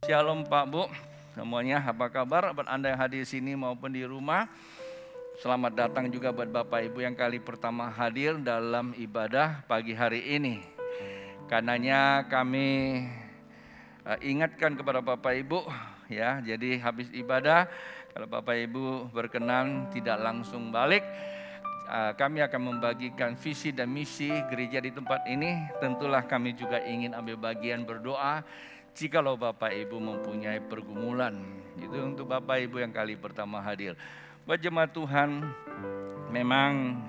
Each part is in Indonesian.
Shalom Pak Bu, semuanya apa kabar buat Anda yang hadir di sini maupun di rumah. Selamat datang juga buat Bapak Ibu yang kali pertama hadir dalam ibadah pagi hari ini. Karenanya kami ingatkan kepada Bapak Ibu ya, jadi habis ibadah kalau Bapak Ibu berkenan tidak langsung balik, kami akan membagikan visi dan misi gereja di tempat ini. Tentulah kami juga ingin ambil bagian berdoa. Jikalau Bapak Ibu mempunyai pergumulan, itu untuk Bapak Ibu yang kali pertama hadir. Buat jemaat Tuhan, memang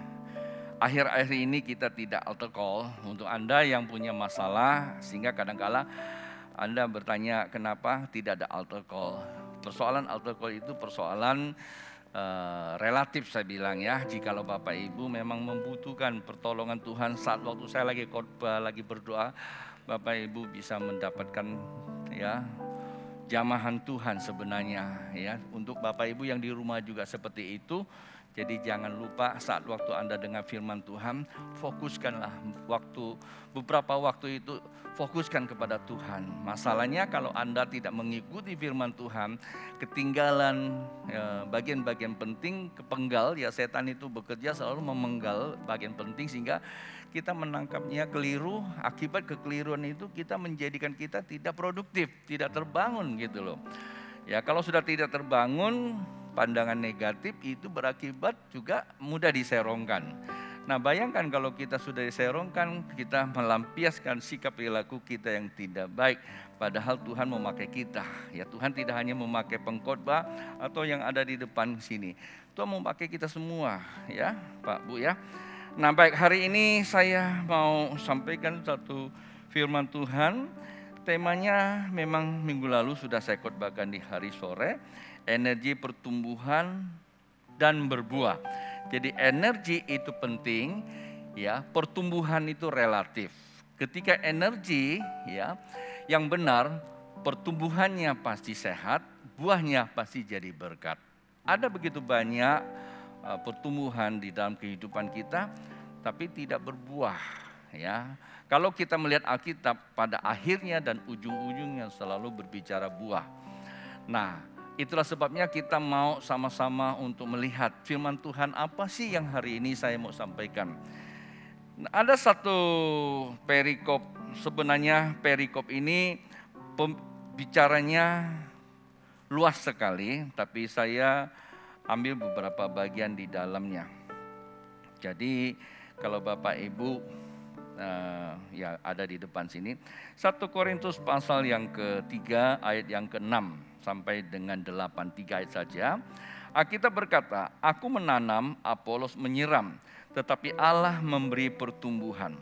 akhir-akhir ini kita tidak altar call. Untuk Anda yang punya masalah, sehingga kadang-kala Anda bertanya kenapa tidak ada altar call. Persoalan altar call itu persoalan relatif saya bilang ya. Jikalau Bapak Ibu memang membutuhkan pertolongan Tuhan saat waktu saya lagi khotbah, lagi berdoa, Bapak Ibu bisa mendapatkan ya jamahan Tuhan sebenarnya ya. Untuk Bapak Ibu yang di rumah juga seperti itu. Jadi jangan lupa saat waktu Anda dengar firman Tuhan, fokuskanlah beberapa waktu itu fokuskan kepada Tuhan. Masalahnya kalau Anda tidak mengikuti firman Tuhan, ketinggalan bagian-bagian penting, kepenggal ya, setan itu bekerja selalu memenggal bagian penting sehingga kita menangkapnya keliru. Akibat kekeliruan itu kita menjadikan kita tidak produktif, tidak terbangun gitu loh. Ya kalau sudah tidak terbangun, pandangan negatif itu berakibat juga mudah diserongkan. Nah bayangkan kalau kita sudah diserongkan, kita melampiaskan sikap perilaku kita yang tidak baik. Padahal Tuhan memakai kita. Ya Tuhan tidak hanya memakai pengkhotbah atau yang ada di depan sini. Tuhan memakai kita semua ya Pak Bu ya. Nah baik, hari ini saya mau sampaikan satu firman Tuhan. Temanya memang minggu lalu sudah saya khotbahkan di hari sore. Energi pertumbuhan dan berbuah. Jadi energi itu penting ya, pertumbuhan itu relatif. Ketika energi ya yang benar, pertumbuhannya pasti sehat, buahnya pasti jadi berkat. Ada begitu banyak pertumbuhan di dalam kehidupan kita, tapi tidak berbuah ya. Kalau kita melihat Alkitab, pada akhirnya dan ujung-ujungnya selalu berbicara buah. Nah, itulah sebabnya kita mau sama-sama untuk melihat firman Tuhan apa sih yang hari ini saya mau sampaikan. Nah, ada satu perikop, sebenarnya perikop ini bicaranya luas sekali, tapi saya ambil beberapa bagian di dalamnya. Jadi kalau Bapak Ibu ya ada di depan sini, 1 Korintus pasal yang ketiga ayat yang ke-6 sampai dengan 8, 3 ayat saja. Alkitab berkata, aku menanam, Apolos menyiram, tetapi Allah memberi pertumbuhan.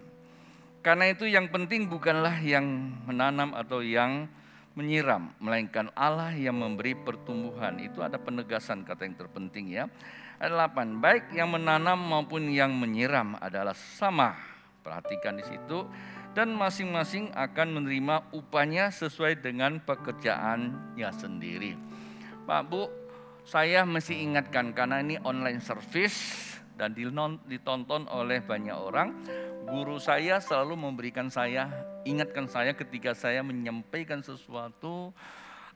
Karena itu yang penting bukanlah yang menanam atau yang menyiram, melainkan Allah yang memberi pertumbuhan. Itu ada penegasan kata yang terpenting ya. Ayat 8, baik yang menanam maupun yang menyiram adalah sama. Perhatikan di situ. Dan masing-masing akan menerima upahnya sesuai dengan pekerjaannya sendiri. Pak Bu, saya mesti ingatkan karena ini online service dan ditonton oleh banyak orang. Guru saya selalu ingatkan saya ketika saya menyampaikan sesuatu,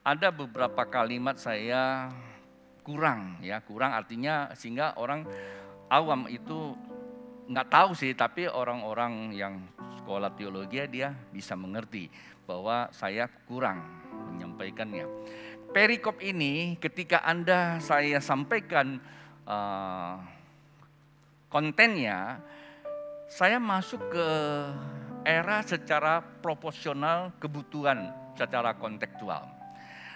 ada beberapa kalimat saya kurang artinya sehingga orang awam itu nggak tahu sih, tapi orang-orang yang sekolah teologi dia bisa mengerti bahwa saya kurang menyampaikannya. Perikop ini ketika saya sampaikan kontennya, saya masuk ke era secara proporsional kebutuhan secara kontekstual.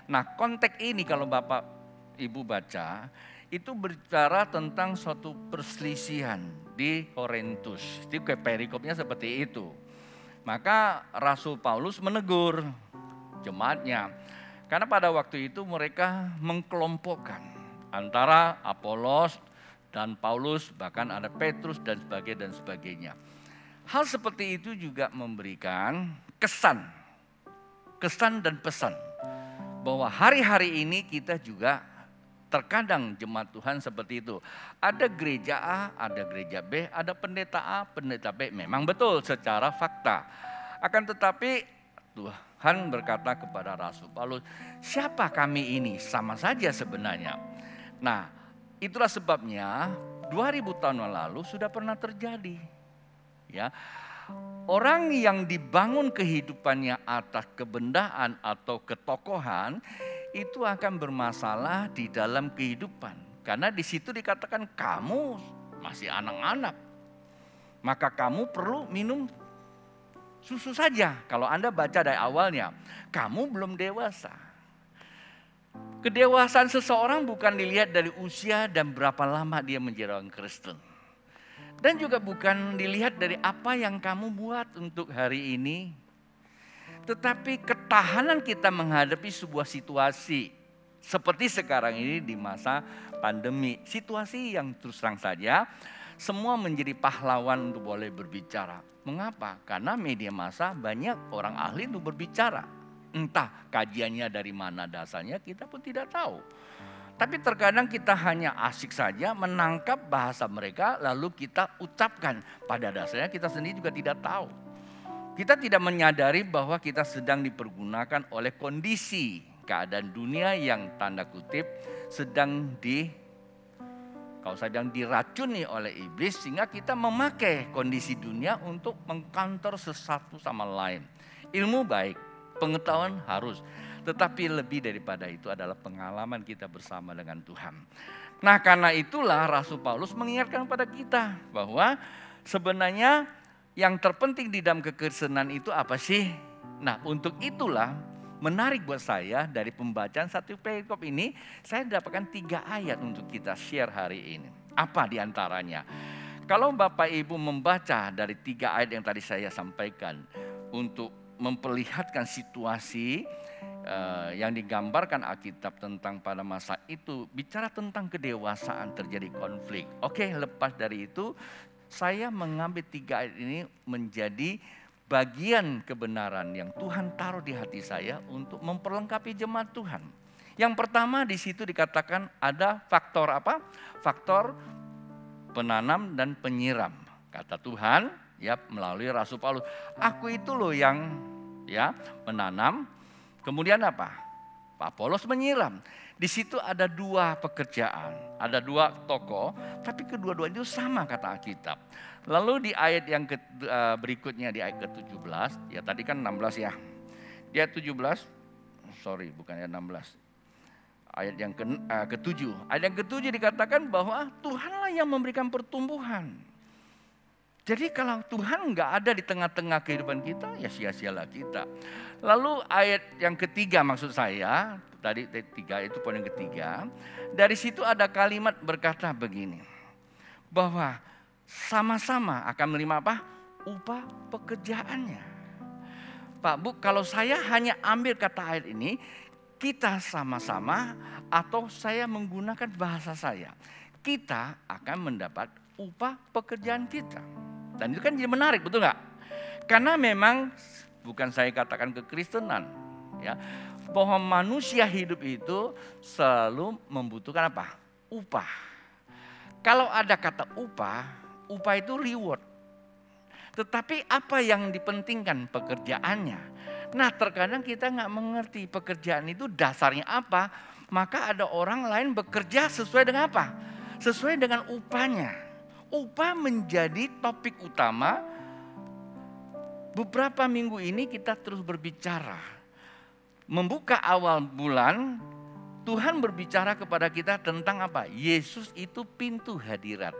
Nah konteks ini kalau Bapak Ibu baca, itu berbicara tentang suatu perselisihan di Korintus. Itu perikopnya seperti itu. Maka Rasul Paulus menegur jemaatnya. Karena pada waktu itu mereka mengkelompokkan antara Apolos dan Paulus, bahkan ada Petrus dan sebagainya. Hal seperti itu juga memberikan kesan dan pesan bahwa hari-hari ini kita juga terkadang jemaat Tuhan seperti itu. Ada gereja A, ada gereja B, ada pendeta A, pendeta B. Memang betul secara fakta. Akan tetapi Tuhan berkata kepada Rasul Paulus, siapa kami ini? Sama saja sebenarnya. Nah, itulah sebabnya 2000 tahun yang lalu sudah pernah terjadi. Ya, orang yang dibangun kehidupannya atas kebendaan atau ketokohan itu akan bermasalah di dalam kehidupan. Karena di situ dikatakan kamu masih anak-anak. Maka kamu perlu minum susu saja. Kalau Anda baca dari awalnya, kamu belum dewasa. Kedewasaan seseorang bukan dilihat dari usia dan berapa lama dia menjadi orang Kristen. Dan juga bukan dilihat dari apa yang kamu buat untuk hari ini. Tetapi ketahanan kita menghadapi sebuah situasi. Seperti sekarang ini di masa pandemi. Situasi yang terus terang saja semua menjadi pahlawan untuk boleh berbicara. Mengapa? Karena media massa banyak orang ahli untuk berbicara. Entah kajiannya dari mana dasarnya kita pun tidak tahu. Tapi terkadang kita hanya asik saja menangkap bahasa mereka lalu kita ucapkan. Pada dasarnya kita sendiri juga tidak tahu. Kita tidak menyadari bahwa kita sedang dipergunakan oleh kondisi keadaan dunia yang tanda kutip sedang diracuni oleh iblis, sehingga kita memakai kondisi dunia untuk mengkantor sesuatu sama lain. Ilmu baik, pengetahuan harus, tetapi lebih daripada itu adalah pengalaman kita bersama dengan Tuhan. Nah, karena itulah Rasul Paulus mengingatkan pada kita bahwa sebenarnya yang terpenting di dalam kekristenan itu apa sih? Nah, untuk itulah menarik buat saya dari pembacaan satu perikop ini, saya dapatkan 3 ayat untuk kita share hari ini. Apa diantaranya? Kalau Bapak Ibu membaca dari 3 ayat yang tadi saya sampaikan untuk memperlihatkan situasi yang digambarkan Alkitab tentang pada masa itu, bicara tentang kedewasaan terjadi konflik. Oke, lepas dari itu saya mengambil 3 ayat ini menjadi bagian kebenaran yang Tuhan taruh di hati saya untuk memperlengkapi jemaat Tuhan. Yang pertama di situ dikatakan ada faktor apa? Faktor penanam dan penyiram. Kata Tuhan ya melalui Rasul Paulus, aku itu loh yang ya menanam. Kemudian apa? Pak Paulus menyiram. Di situ ada 2 pekerjaan, ada 2 tokoh, tapi kedua-duanya itu sama kata Alkitab. Lalu di ayat yang berikutnya di ayat ke-17, ya tadi kan 16 ya. Di ayat 17, bukan ayat 16. Ayat yang ke-7. Ayat yang ke-7 dikatakan bahwa Tuhanlah yang memberikan pertumbuhan. Jadi kalau Tuhan nggak ada di tengah-tengah kehidupan kita, ya sia-sialah kita. Lalu ayat yang ketiga maksud saya, tadi 3 itu poin yang ketiga. Dari situ ada kalimat berkata begini, bahwa sama-sama akan menerima apa? Upah pekerjaannya. Pak Bu, kalau saya hanya ambil kata ayat ini, kita sama-sama atau saya menggunakan bahasa saya, kita akan mendapat upah pekerjaan kita. Dan itu kan jadi menarik, betul nggak? Karena memang bukan saya katakan kekristenan, ya, bahwa manusia hidup itu selalu membutuhkan apa? Upah. Kalau ada kata upah itu reward. Tetapi apa yang dipentingkan pekerjaannya. Nah terkadang kita nggak mengerti pekerjaan itu dasarnya apa. Maka ada orang lain bekerja sesuai dengan apa? Sesuai dengan upahnya. Upah menjadi topik utama. Beberapa minggu ini kita terus berbicara. Membuka awal bulan, Tuhan berbicara kepada kita tentang apa? Yesus itu pintu hadirat.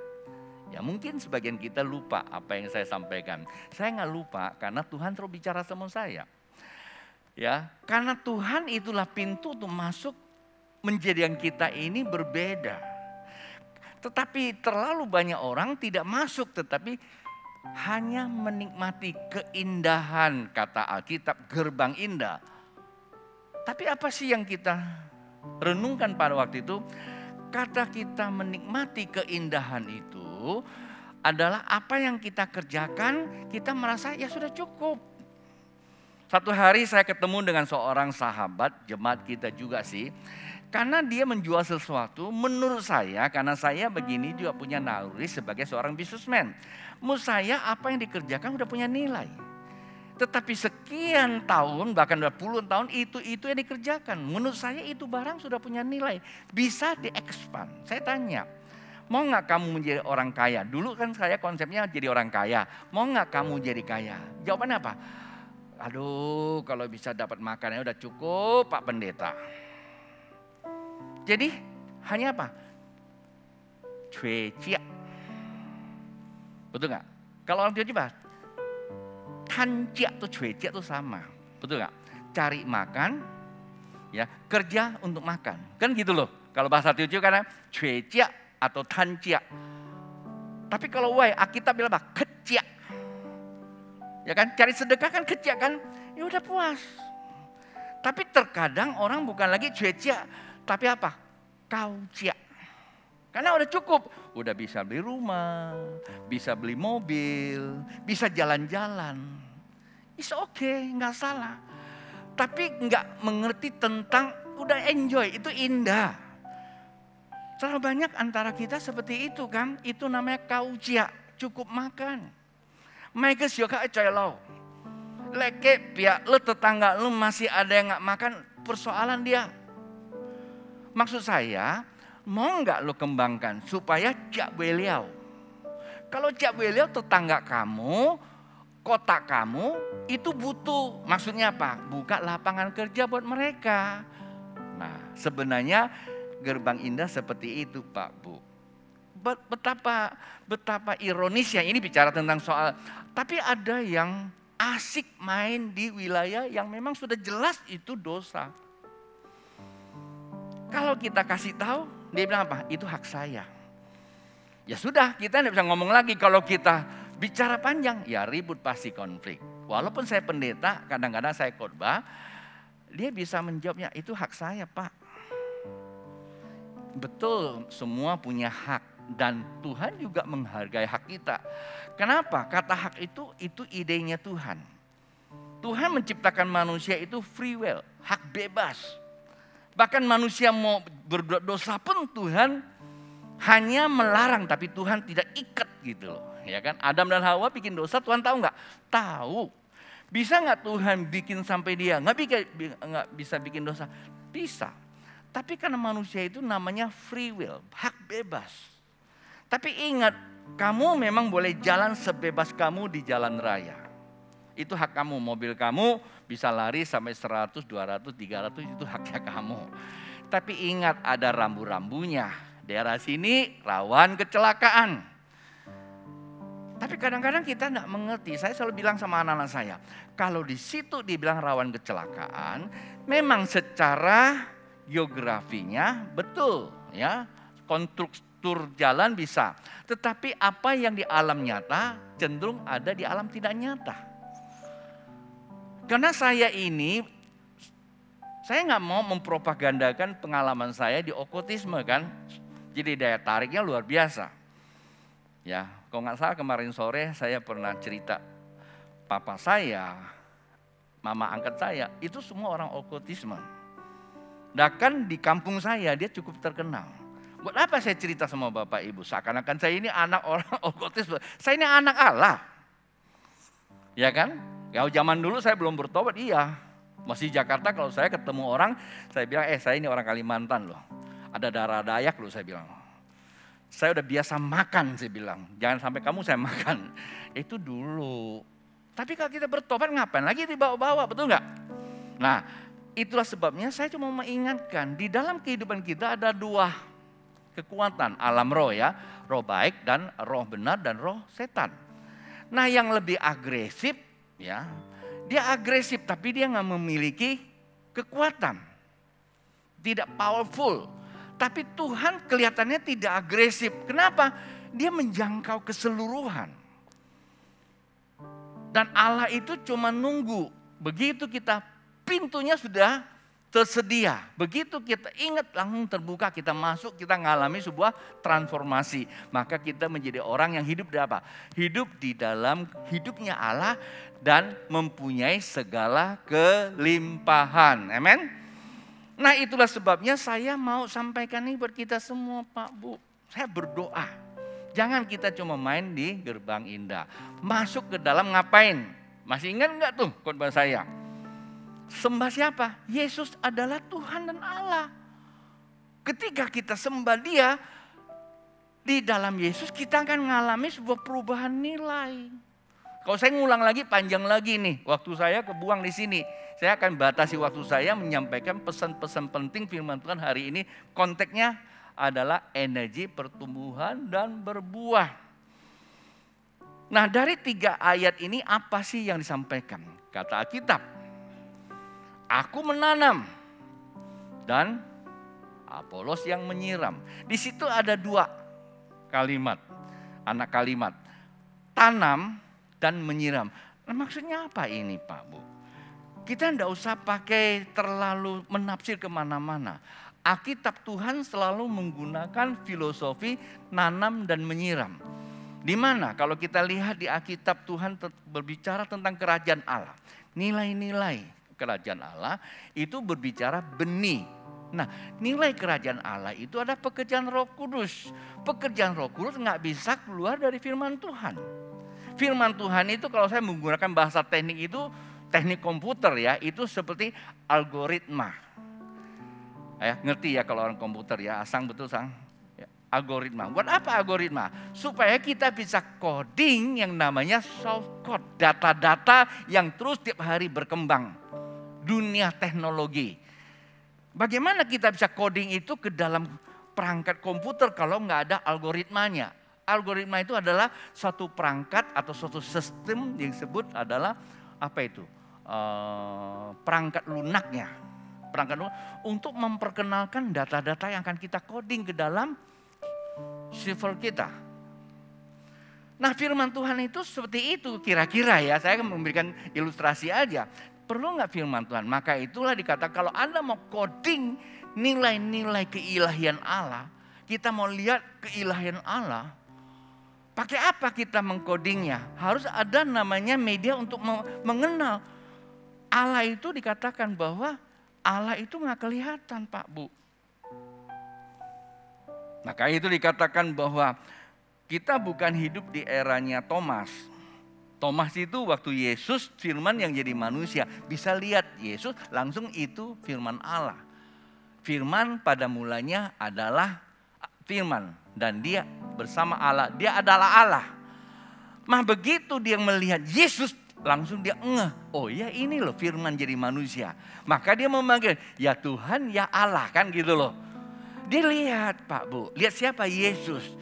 Ya mungkin sebagian kita lupa apa yang saya sampaikan. Saya nggak lupa karena Tuhan terus bicara sama saya. Ya, karena Tuhan itulah pintu untuk masuk menjadikan kita ini berbeda. Tetapi terlalu banyak orang tidak masuk, tetapi hanya menikmati keindahan, kata Alkitab, gerbang indah. Tapi apa sih yang kita renungkan pada waktu itu? Kata kita menikmati keindahan itu adalah apa yang kita kerjakan, kita merasa ya sudah cukup. Satu hari saya ketemu dengan seorang sahabat, jemaat kita juga sih. Karena dia menjual sesuatu, menurut saya, karena saya begini juga punya naluri sebagai seorang businessman. Menurut saya apa yang dikerjakan udah punya nilai. Tetapi sekian tahun, bahkan udah puluhan tahun, itu yang dikerjakan. Menurut saya itu barang sudah punya nilai. Bisa diekspan. Saya tanya, mau nggak kamu menjadi orang kaya? Dulu kan saya konsepnya jadi orang kaya. Mau nggak kamu jadi kaya? Jawabannya apa? Aduh, kalau bisa dapat makannya udah cukup Pak Pendeta. Jadi hanya apa? Cuecia. Betul nggak? Kalau orang Tionghoa Tancia tuh cuecia tuh sama. Betul nggak? Cari makan, ya kerja untuk makan. Kan gitu loh. Kalau bahasa Tionghoa kan cuecia atau tancia. Tapi kalau Alkitab bilang apa? Kecia. Ya kan? Cari sedekah kan kecia kan? Ya udah puas. Tapi terkadang orang bukan lagi cuecia, tapi apa? Kaucia. Karena udah cukup, udah bisa beli rumah, bisa beli mobil, bisa jalan-jalan. It's okay, nggak salah. Tapi nggak mengerti tentang udah enjoy, itu indah. Terlalu banyak antara kita seperti itu kan, itu namanya kaucia, cukup makan. Mereka suka lo. Leke pihak lo tetangga lo masih ada yang nggak makan, persoalan dia. Maksud saya, mau nggak lo kembangkan supaya Cak Beliau. Kalau Cak Beliau tetangga kamu, kota kamu itu butuh. Maksudnya apa? Buka lapangan kerja buat mereka. Nah, sebenarnya Gerbang Indah seperti itu Pak Bu. Betapa ironisnya ini bicara tentang soal. Tapi ada yang asik main di wilayah yang memang sudah jelas itu dosa. Kalau kita kasih tahu, dia bilang apa? Itu hak saya. Ya sudah, kita tidak bisa ngomong lagi. Kalau kita bicara panjang, ya ribut pasti konflik. Walaupun saya pendeta, kadang-kadang saya khotbah, dia bisa menjawabnya, itu hak saya Pak. Betul, semua punya hak. Dan Tuhan juga menghargai hak kita. Kenapa? Kata hak itu idenya Tuhan. Tuhan menciptakan manusia itu free will, hak bebas. Bahkan manusia mau berbuat dosa pun Tuhan hanya melarang, tapi Tuhan tidak ikat gitu loh. Ya kan? Adam dan Hawa bikin dosa, Tuhan tahu nggak? Tahu. Bisa nggak Tuhan bikin sampai dia nggak bisa bikin dosa? Bisa. Tapi karena manusia itu namanya free will, hak bebas. Tapi ingat, kamu memang boleh jalan sebebas kamu di jalan raya. Itu hak kamu, mobil kamu bisa lari sampai 100, 200, 300 itu haknya kamu. Tapi ingat ada rambu-rambunya. Daerah sini rawan kecelakaan. Tapi kadang-kadang kita tidak mengerti. Saya selalu bilang sama anak-anak saya, kalau di situ dibilang rawan kecelakaan, memang secara geografinya betul ya, konstruktur jalan bisa. Tetapi apa yang di alam nyata cenderung ada di alam tidak nyata. Karena saya nggak mau mempropagandakan pengalaman saya di okultisme kan. Jadi daya tariknya luar biasa. Ya, kalau nggak salah kemarin sore saya pernah cerita. Papa saya, mama angkat saya, itu semua orang okultisme. Bahkan di kampung saya dia cukup terkenal. Buat apa saya cerita sama bapak ibu? Seakan-akan saya ini anak orang okultisme. Saya ini anak Allah. Ya kan? Ya zaman dulu saya belum bertobat, iya. Masih Jakarta kalau saya ketemu orang, saya bilang, saya ini orang Kalimantan loh. Ada darah Dayak loh saya bilang. Saya udah biasa makan saya bilang. Jangan sampai kamu saya makan. Itu dulu. Tapi kalau kita bertobat ngapain lagi dibawa-bawa, betul nggak? Nah itulah sebabnya saya cuma mengingatkan. Di dalam kehidupan kita ada dua kekuatan. Alam roh ya. Roh baik dan roh benar dan roh setan. Nah yang lebih agresif, ya, dia agresif tapi dia nggak memiliki kekuatan, tidak powerful. Tapi Tuhan kelihatannya tidak agresif. Kenapa? Dia menjangkau keseluruhan. Dan Allah itu cuma nunggu. Begitu kita pintunya sudah tersedia. Begitu kita ingat langsung terbuka, kita masuk, kita mengalami sebuah transformasi. Maka kita menjadi orang yang hidup di apa? Hidup di dalam hidupnya Allah dan mempunyai segala kelimpahan. Amin. Nah itulah sebabnya saya mau sampaikan ini buat kita semua Pak Bu. Saya berdoa. Jangan kita cuma main di Gerbang Indah. Masuk ke dalam ngapain? Masih ingat nggak tuh khotbah saya? Sembah siapa? Yesus adalah Tuhan dan Allah. Ketika kita sembah Dia, di dalam Yesus kita akan mengalami sebuah perubahan nilai. Kalau saya ngulang lagi, panjang lagi nih. Waktu saya kebuang di sini. Saya akan batasi waktu saya menyampaikan pesan-pesan penting firman Tuhan hari ini. Konteksnya adalah energi pertumbuhan dan berbuah. Nah, dari 3 ayat ini apa sih yang disampaikan? Kata Alkitab, aku menanam dan Apolos yang menyiram. Di situ ada 2 kalimat, anak kalimat. Tanam dan menyiram. Nah, maksudnya apa ini Pak Bu? Kita tidak usah pakai terlalu menafsir kemana-mana. Alkitab Tuhan selalu menggunakan filosofi nanam dan menyiram. Di mana kalau kita lihat di Alkitab Tuhan berbicara tentang kerajaan Allah. Nilai-nilai kerajaan Allah itu berbicara benih. Nah, nilai kerajaan Allah itu ada pekerjaan Roh Kudus. Pekerjaan Roh Kudus nggak bisa keluar dari firman Tuhan. Firman Tuhan itu kalau saya menggunakan bahasa teknik itu, teknik komputer ya, itu seperti algoritma. Ya, ngerti ya kalau orang komputer ya, Asang betul Sang? Ya, algoritma. Buat apa algoritma? Supaya kita bisa coding yang namanya source code. Data-data yang terus tiap hari berkembang. Dunia teknologi. Bagaimana kita bisa coding itu ke dalam perangkat komputer kalau nggak ada algoritmanya? Algoritma itu adalah suatu perangkat atau suatu sistem yang disebut adalah apa itu? Perangkat lunaknya. Perangkat lunak untuk memperkenalkan data-data yang akan kita coding ke dalam server kita. Nah, firman Tuhan itu seperti itu kira-kira ya. Saya akan memberikan ilustrasi aja. Perlu nggak firman Tuhan? Maka itulah dikatakan kalau Anda mau coding nilai-nilai keilahian Allah, kita mau lihat keilahian Allah, pakai apa kita mengkodingnya? Harus ada namanya media untuk mengenal. Allah itu dikatakan bahwa Allah itu nggak kelihatan Pak Bu. Maka itu dikatakan bahwa kita bukan hidup di eranya Thomas. Thomas itu waktu Yesus firman yang jadi manusia. Bisa lihat Yesus langsung itu firman Allah. Firman pada mulanya adalah firman. Dan dia bersama Allah. Dia adalah Allah. Nah begitu dia melihat Yesus langsung dia ngeh. Oh ya ini loh firman jadi manusia. Maka dia memanggil ya Tuhan ya Allah kan gitu loh. Dia lihat Pak Bu. Lihat siapa Yesus.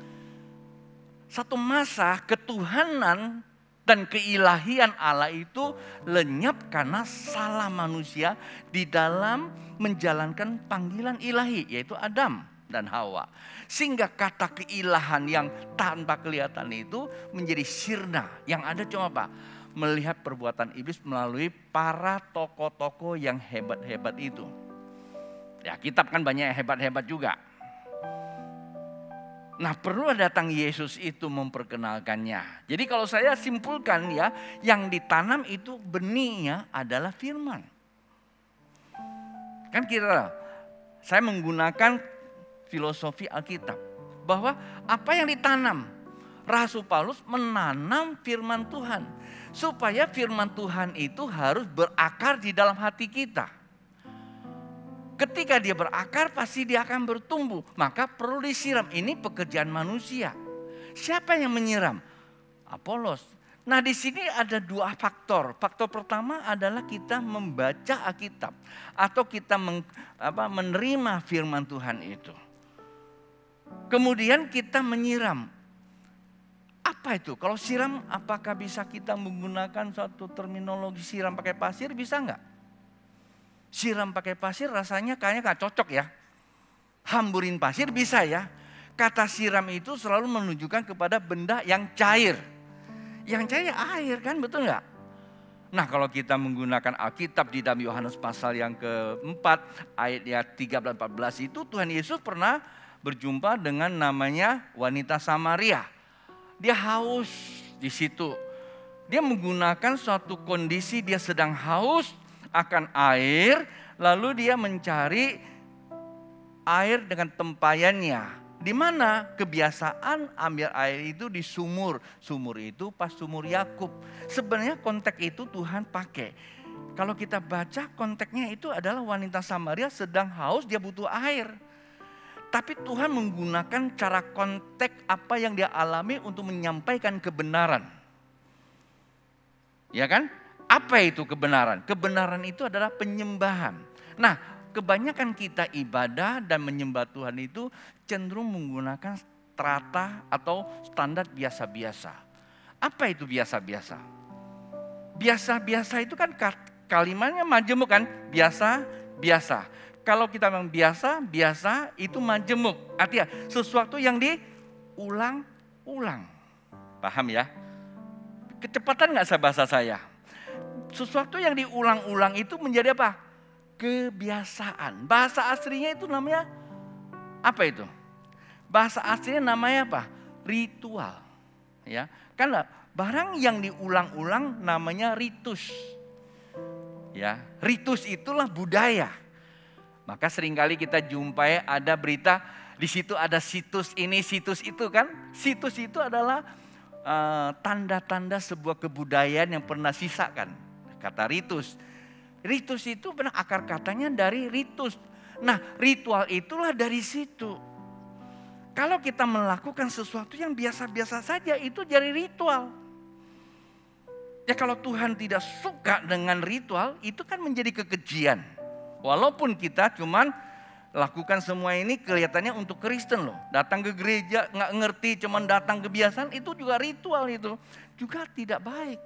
Satu masa ketuhanan dan keilahian Allah itu lenyap karena salah manusia di dalam menjalankan panggilan ilahi yaitu Adam dan Hawa. Sehingga kata keilahan yang tanpa kelihatan itu menjadi sirna. Yang ada cuma apa? Melihat perbuatan iblis melalui para tokoh-tokoh yang hebat-hebat itu. Ya kitab kan banyak yang hebat-hebat juga. Nah perlu datang Yesus itu memperkenalkannya. Jadi kalau saya simpulkan ya, yang ditanam itu benihnya adalah firman. Kan kira saya menggunakan filosofi Alkitab. Bahwa apa yang ditanam, Rasul Paulus menanam firman Tuhan. Supaya firman Tuhan itu harus berakar di dalam hati kita. Ketika dia berakar pasti dia akan bertumbuh. Maka perlu disiram. Ini pekerjaan manusia. Siapa yang menyiram? Apolos. Nah di sini ada 2 faktor. Faktor pertama adalah kita membaca Alkitab. Atau kita menerima firman Tuhan itu. Kemudian kita menyiram. Apa itu? Kalau siram apakah bisa kita menggunakan suatu terminologi siram pakai pasir? Bisa enggak? Siram pakai pasir rasanya kayaknya gak cocok ya. Hamburin pasir bisa ya. Kata siram itu selalu menunjukkan kepada benda yang cair. Yang cair ya air kan, betul gak? Nah kalau kita menggunakan Alkitab di dalam Yohanes pasal yang keempat ayat 13-14 itu Tuhan Yesus pernah berjumpa dengan namanya wanita Samaria. Dia haus di situ. Dia menggunakan suatu kondisi dia sedang haus akan air, lalu dia mencari air dengan tempayannya. Di mana kebiasaan ambil air itu di sumur. Sumur itu pas sumur Yakub. Sebenarnya konteks itu Tuhan pakai. Kalau kita baca konteksnya itu adalah wanita Samaria sedang haus, dia butuh air. Tapi Tuhan menggunakan cara konteks apa yang dia alami untuk menyampaikan kebenaran. Ya kan? Apa itu kebenaran? Kebenaran itu adalah penyembahan. Nah, kebanyakan kita ibadah dan menyembah Tuhan itu cenderung menggunakan strata atau standar biasa-biasa. Apa itu biasa-biasa? Biasa-biasa itu kan kalimatnya majemuk kan? Biasa-biasa. Kalau kita memang biasa itu majemuk. Artinya sesuatu yang diulang-ulang. Paham ya? Kecepatan gak bahasa saya? Sesuatu yang diulang-ulang itu menjadi apa? Kebiasaan. Bahasa aslinya itu namanya apa itu? Bahasa aslinya namanya apa? Ritual. Ya, kan barang yang diulang-ulang namanya ritus. Ya, ritus itulah budaya. Maka seringkali kita jumpai ada berita di situ ada situs ini, situs itu kan? Situs itu adalah tanda-tanda sebuah kebudayaan yang pernah sisakan. Kata ritus. Ritus itu benar akar katanya dari ritus. Nah, ritual itulah dari situ. Kalau kita melakukan sesuatu yang biasa-biasa saja itu jadi ritual. Ya kalau Tuhan tidak suka dengan ritual itu kan menjadi kekejian. Walaupun kita cuman lakukan semua ini kelihatannya untuk Kristen loh. Datang ke gereja nggak ngerti cuman datang kebiasaan itu juga ritual itu. Juga tidak baik.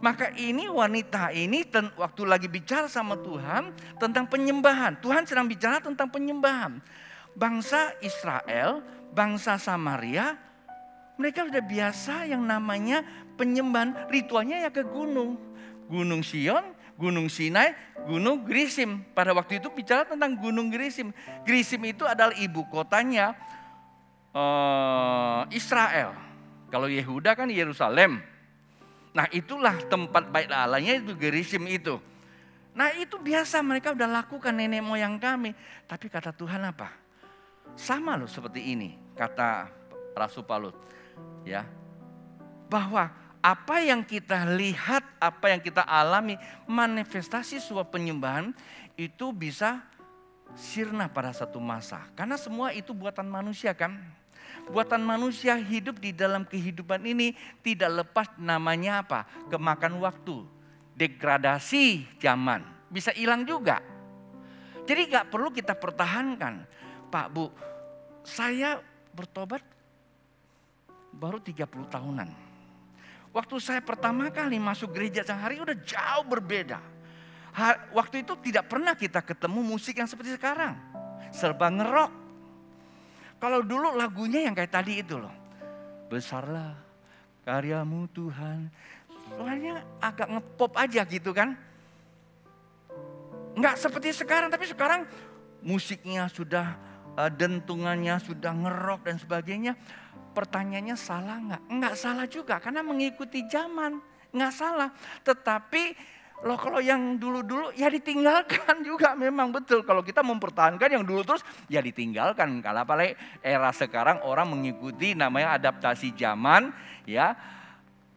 Maka ini wanita ini waktu lagi bicara sama Tuhan tentang penyembahan. Tuhan sedang bicara tentang penyembahan. Bangsa Israel, bangsa Samaria, mereka sudah biasa yang namanya penyembahan. Ritualnya ya ke gunung. Gunung Sion, Gunung Sinai, Gunung Gerizim. Pada waktu itu bicara tentang Gunung Gerizim. Gerizim itu adalah ibu kotanya Israel. Kalau Yehuda kan Yerusalem. Nah itulah tempat bait Allahnya itu Gerizim itu. Nah itu biasa mereka udah lakukan nenek moyang kami. Tapi kata Tuhan apa? Sama loh seperti ini kata Rasul Paulus. Ya, bahwa apa yang kita lihat, apa yang kita alami, manifestasi sebuah penyembahan itu bisa sirna pada satu masa. Karena semua itu buatan manusia kan. Buatan manusia hidup di dalam kehidupan ini tidak lepas namanya apa? Kemakan waktu, degradasi zaman, bisa hilang juga. Jadi gak perlu kita pertahankan. Pak, Bu, saya bertobat baru 30 tahunan. Waktu saya pertama kali masuk gereja sehari udah jauh berbeda. Waktu itu tidak pernah kita ketemu musik yang seperti sekarang. Serba ngerok. Kalau dulu lagunya yang kayak tadi itu loh. Besarlah karyamu Tuhan. Soalnya agak ngepop aja gitu kan. Enggak seperti sekarang, tapi sekarang musiknya sudah, dentungannya sudah ngerok dan sebagainya. Pertanyaannya salah nggak? Nggak salah juga karena mengikuti zaman. Nggak salah. Tetapi loh kalau yang dulu-dulu ya ditinggalkan juga memang betul. Kalau kita mempertahankan yang dulu terus ya ditinggalkan. Kalau apalagi era sekarang orang mengikuti namanya adaptasi zaman ya.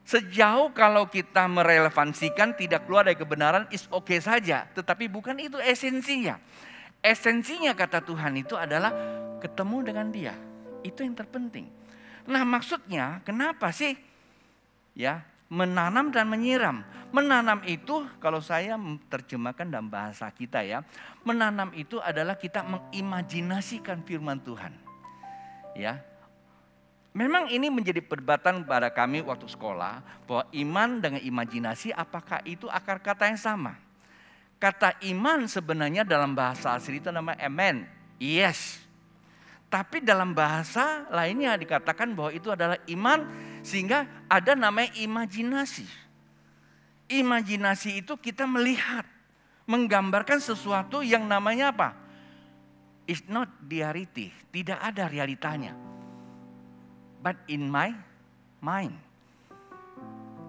Sejauh kalau kita merelevansikan tidak keluar dari kebenaran is oke saja. Tetapi bukan itu esensinya. Esensinya kata Tuhan itu adalah ketemu dengan Dia. Itu yang terpenting. Nah maksudnya kenapa sih ya menanam dan menyiram. Menanam itu kalau saya terjemahkan dalam bahasa kita ya. Menanam itu adalah kita mengimajinasikan firman Tuhan. Ya. Memang ini menjadi perdebatan pada kami waktu sekolah. Bahwa iman dengan imajinasi apakah itu akar kata yang sama. Kata iman sebenarnya dalam bahasa asli itu namanya amen. Yes. Tapi dalam bahasa lainnya dikatakan bahwa itu adalah iman sehingga ada namanya imajinasi. Imajinasi itu kita melihat, menggambarkan sesuatu yang namanya apa? It's not reality, tidak ada realitanya. But in my mind.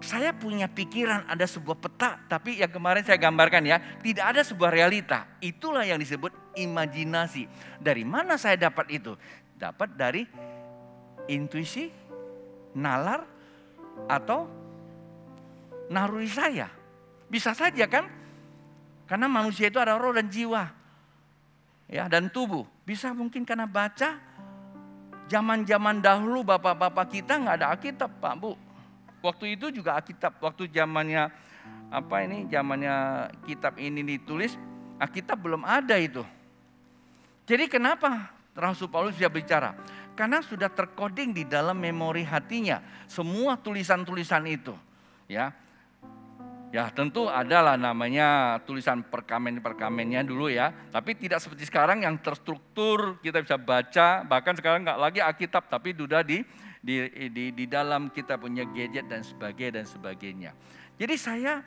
Saya punya pikiran ada sebuah peta, tapi yang kemarin saya gambarkan ya, tidak ada sebuah realita. Itulah yang disebut imajinasi. Dari mana saya dapat itu? dapat dari intuisi, nalar, atau naluri saya. Bisa saja kan? Karena manusia itu ada roh dan jiwa, ya, dan tubuh. Bisa mungkin karena baca. Zaman-zaman dahulu bapak-bapak kita nggak ada Alkitab, Pak Bu. Waktu itu juga Alkitab, waktu zamannya zamannya kitab ini ditulis, Alkitab belum ada itu. Jadi kenapa Rasul Paulus bisa bicara? Karena sudah terkoding di dalam memori hatinya semua tulisan-tulisan itu, ya. Ya tentu adalah namanya tulisan perkamen-perkamennya dulu ya. Tapi tidak seperti sekarang yang terstruktur, kita bisa baca. Bahkan sekarang nggak lagi Alkitab, tapi sudah di dalam kita punya gadget dan sebagainya. Jadi saya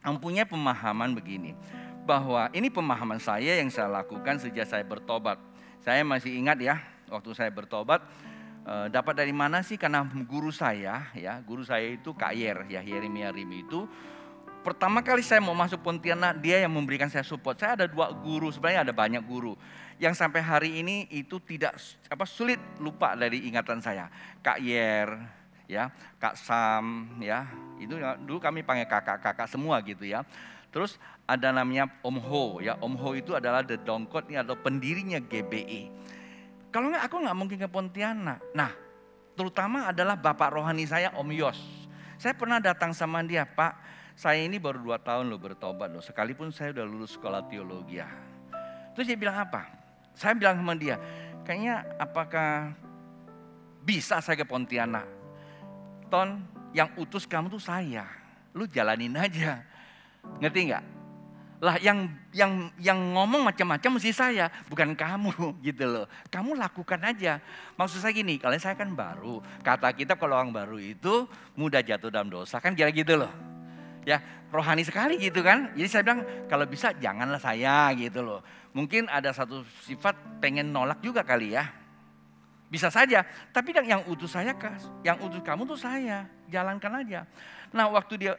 mempunyai pemahaman begini, bahwa ini pemahaman saya yang saya lakukan sejak saya bertobat. Saya masih ingat ya, waktu saya bertobat, dapat dari mana sih? Karena guru saya itu Kak Yer, ya Yeremia Rimi itu. Pertama kali saya mau masuk Pontianak, dia yang memberikan saya support. Saya ada 2 guru, sebenarnya ada banyak guru yang sampai hari ini itu tidak sulit lupa dari ingatan saya. Kak Yer, ya, Kak Sam, ya, itu dulu kami panggil kakak-kakak semua gitu ya. Terus ada namanya Om Ho, ya, Om Ho itu adalah the dongkot atau pendirinya GBI. Kalau enggak, aku nggak mungkin ke Pontianak. Nah, terutama adalah bapak rohani saya, Om Yos. Saya pernah datang sama dia, Pak. Saya ini baru 2 tahun loh bertobat loh. Sekalipun saya udah lulus sekolah teologi. Terus dia bilang apa? Saya bilang sama dia, kayaknya apakah bisa saya ke Pontianak? Ton, yang utus kamu tuh saya. Lu jalanin aja. Ngerti nggak? Lah yang ngomong macam-macam mesti saya, bukan kamu gitu loh. Kamu lakukan aja. Maksud saya gini, kalian saya kan baru. Kata kita kalau orang baru itu mudah jatuh dalam dosa, kan kira gitu loh. Ya, rohani sekali gitu kan. Jadi saya bilang kalau bisa janganlah saya gitu loh. Mungkin ada satu sifat pengen nolak juga kali ya. Bisa saja, tapi yang utus saya, yang utus kamu tuh saya, jalankan aja. Nah, waktu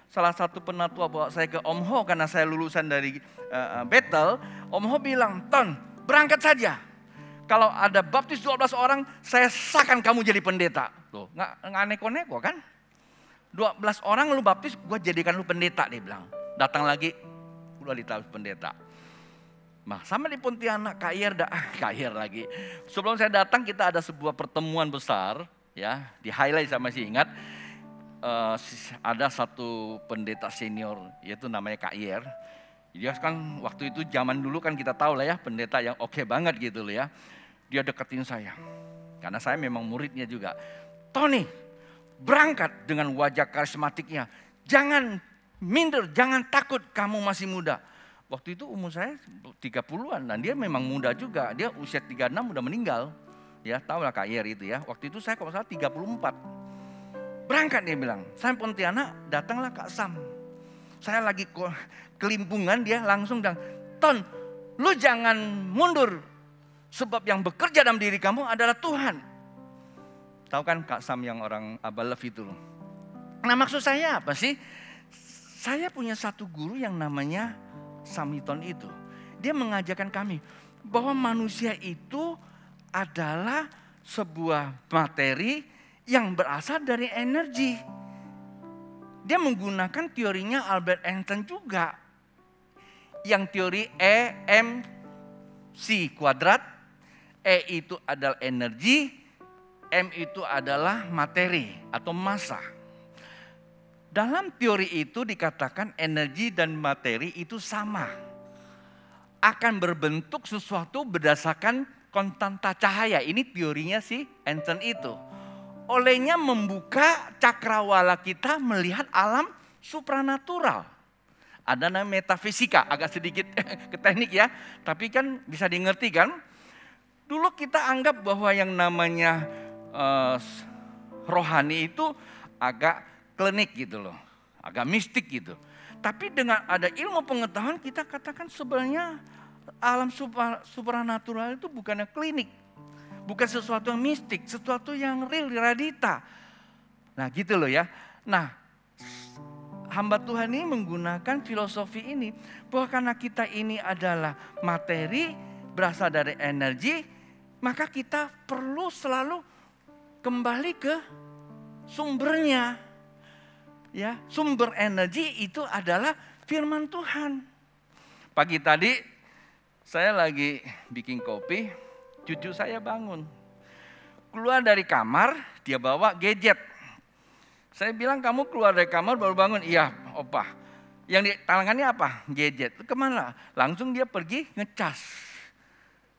salah satu penatua bawa saya ke Om Ho karena saya lulusan dari Bethel, Om Ho bilang, "Ton, berangkat saja. Kalau ada baptis 12 orang, saya sahkan kamu jadi pendeta." Loh, nggak neko-neko kan? 12 orang lu baptis, gue jadikan lu pendeta, dia bilang. Datang lagi, udah ditaruh pendeta. Nah, sama di Pontianak, Kak Yer lagi. Sebelum saya datang, kita ada sebuah pertemuan besar, ya, di highlight saya masih ingat. Ada satu pendeta senior, yaitu namanya Kak Yer. Dia kan waktu itu zaman dulu kan kita tahu lah ya, pendeta yang oke banget gitu loh ya. Dia deketin saya, karena saya memang muridnya juga. Tony, berangkat dengan wajah karismatiknya. Jangan minder, jangan takut, kamu masih muda. Waktu itu umur saya 30-an dan dia memang muda juga. Dia usia 36 udah meninggal. Ya, tahu lah Kak Yer itu ya. Waktu itu saya kalau salah 34. Berangkat dia bilang. Saya Pontianak, datanglah Kak Sam. Saya lagi kelimpungan, dia langsung bilang, "Ton, lu jangan mundur. Sebab yang bekerja dalam diri kamu adalah Tuhan." Tahu kan Kak Sam yang orang Abalef itu. Nah, maksud saya apa sih? Saya punya satu guru yang namanya Samhiton itu. Dia mengajarkan kami bahwa manusia itu adalah sebuah materi yang berasal dari energi. Dia menggunakan teorinya Albert Einstein juga. Yang teori E/mc². E itu adalah energi, M itu adalah materi atau massa. Dalam teori itu dikatakan energi dan materi itu sama. Akan berbentuk sesuatu berdasarkan konstanta cahaya. Ini teorinya si Einstein itu. Olehnya membuka cakrawala kita melihat alam supranatural. Ada namanya metafisika, agak sedikit ke teknik ya. Tapi kan bisa dimengerti kan. Dulu kita anggap bahwa yang namanya rohani itu agak klinik gitu loh. Agak mistik gitu. Tapi dengan ada ilmu pengetahuan kita katakan sebenarnya alam supranatural itu bukannya klinik. Bukan sesuatu yang mistik, sesuatu yang real, realita. Nah gitu loh ya. Nah hamba Tuhan ini menggunakan filosofi ini. Bahwa karena kita ini adalah materi, berasal dari energi. maka kita perlu selalu kembali ke sumbernya. Ya, sumber energi itu adalah firman Tuhan. Pagi tadi saya lagi bikin kopi, cucu saya bangun. Keluar dari kamar, dia bawa gadget. Saya bilang, kamu keluar dari kamar baru bangun? Iya, Opa. Yang di tangannya apa? Gadget. Kemana? Langsung dia pergi ngecas.